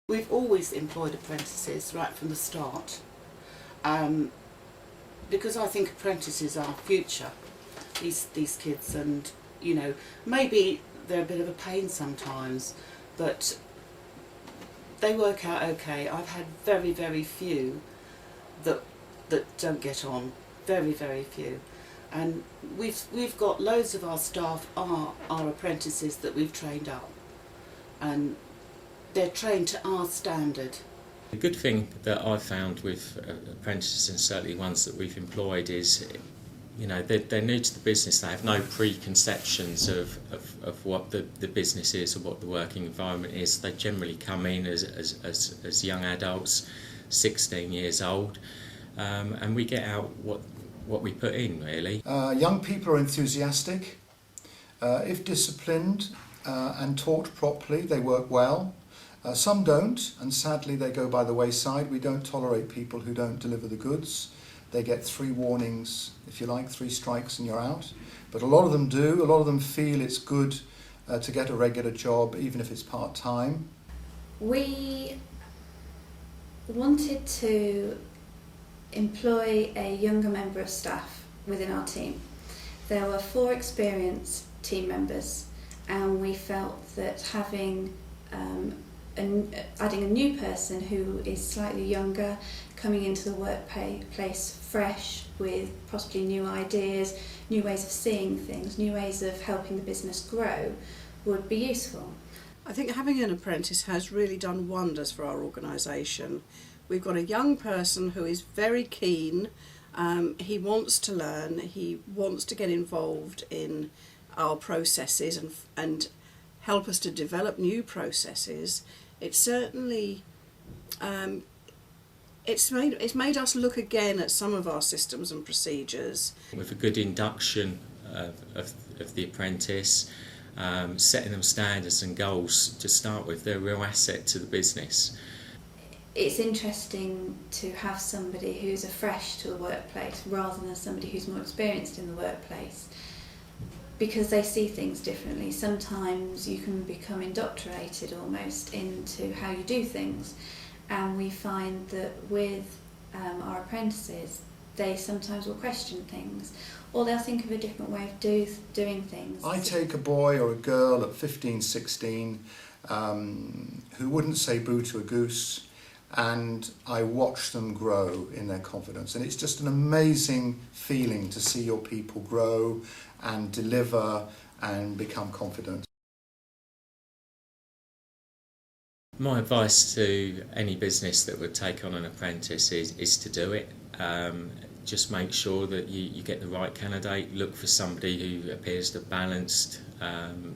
We've always employed apprentices right from the start, because I think apprentices are future, these kids, and maybe they're a bit of a pain sometimes, but they work out okay. I've had very, very few that don't get on, very, very few. And we've got loads of our staff are apprentices that we've trained up, and they're trained to our standard. The good thing that I've found with apprentices, and certainly ones that we've employed, is they're new to the business. They have no preconceptions of what the business is or what the working environment is. They generally come in as young adults, 16 years old, and we get out what we put in, really. Young people are enthusiastic. If disciplined and taught properly, they work well. Some don't, and sadly they go by the wayside. We don't tolerate people who don't deliver the goods. They get 3 warnings, if you like, 3 strikes and you're out. But a lot of them do. A lot of them feel it's good to get a regular job, even if it's part-time. We wanted to employ a younger member of staff within our team. There were 4 experienced team members, and we felt that having adding a new person who is slightly younger, coming into the workplace fresh with possibly new ideas, new ways of seeing things, new ways of helping the business grow would be useful. I think having an apprentice has really done wonders for our organisation. We've got a young person who is very keen, he wants to learn, he wants to get involved in our processes and help us to develop new processes. It's certainly it's made us look again at some of our systems and procedures. With a good induction of the apprentice, setting them standards and goals to start with, they're a real asset to the business. It's interesting to have somebody who's afresh to the workplace rather than somebody who's more experienced in the workplace, because they see things differently. Sometimes you can become indoctrinated almost into how you do things, and we find that with our apprentices, they sometimes will question things, or they'll think of a different way of doing things. I take a boy or a girl at 15, 16 who wouldn't say boo to a goose, and I watch them grow in their confidence. And it's just an amazing feeling to see your people grow and deliver and become confident. My advice to any business that would take on an apprentice is to do it. Just make sure that you get the right candidate. Look for somebody who appears a balanced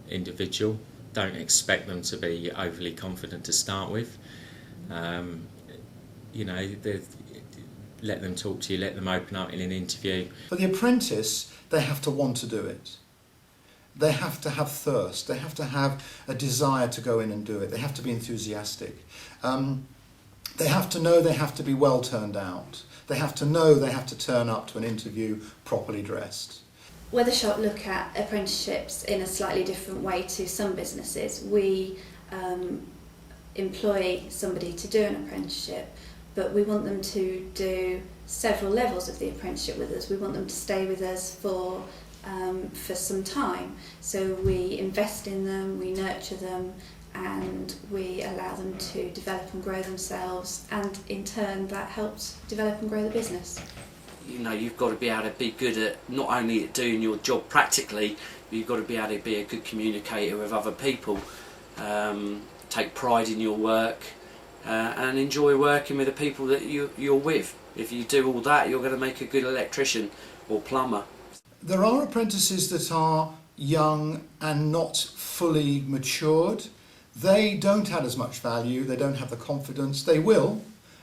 individual. Don't expect them to be overly confident to start with. Let them talk to you, let them open up in an interview. For the apprentice, they have to want to do it. They have to have thirst. They have to have a desire to go in and do it. They have to be enthusiastic. They have to know they have to be well turned out. They have to know they have to turn up to an interview properly dressed. Weathershot look at apprenticeships in a slightly different way to some businesses. We employ somebody to do an apprenticeship, but we want them to do several levels of the apprenticeship with us. We want them to stay with us for some time. So we invest in them, we nurture them, and we allow them to develop and grow themselves, and in turn that helps develop and grow the business. You've got to be able to be good at not only at doing your job practically, but you've got to be able to be a good communicator with other people, take pride in your work, and enjoy working with the people that you're with. If you do all that, you're going to make a good electrician or plumber. There are apprentices that are young and not fully matured. They don't add as much value, they don't have the confidence. They will,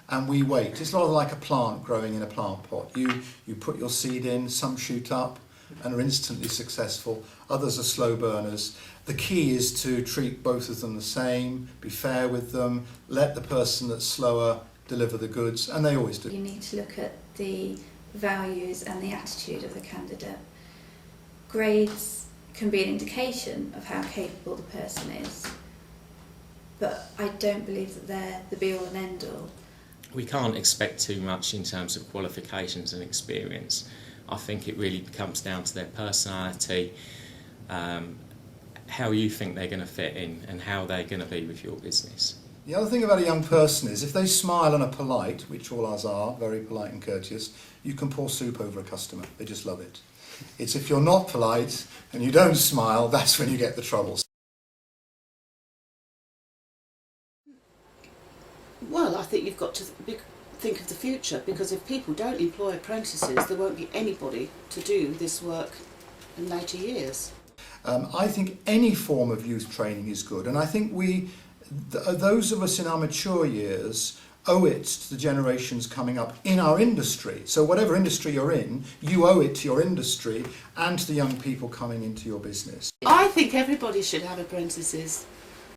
and we wait. It's rather like a plant growing in a plant pot. You put your seed in, some shoot up and are instantly successful, others are slow burners. The key is to treat both of them the same, be fair with them, let the person that's slower deliver the goods, and they always do. You need to look at the values and the attitude of the candidate. Grades can be an indication of how capable the person is, but I don't believe that they're the be all and end all. We can't expect too much in terms of qualifications and experience. I think it really comes down to their personality, how you think they're going to fit in and how they're going to be with your business. The other thing about a young person is if they smile and are polite, which all ours are, very polite and courteous, you can pour soup over a customer. They just love it. It's if you're not polite and you don't smile, that's when you get the troubles. Well, I think you've got to think of the future, because if people don't employ apprentices, there won't be anybody to do this work in later years. I think any form of youth training is good, and I think those of us in our mature years owe it to the generations coming up in our industry. So whatever industry you're in, you owe it to your industry and to the young people coming into your business. I think everybody should have apprentices.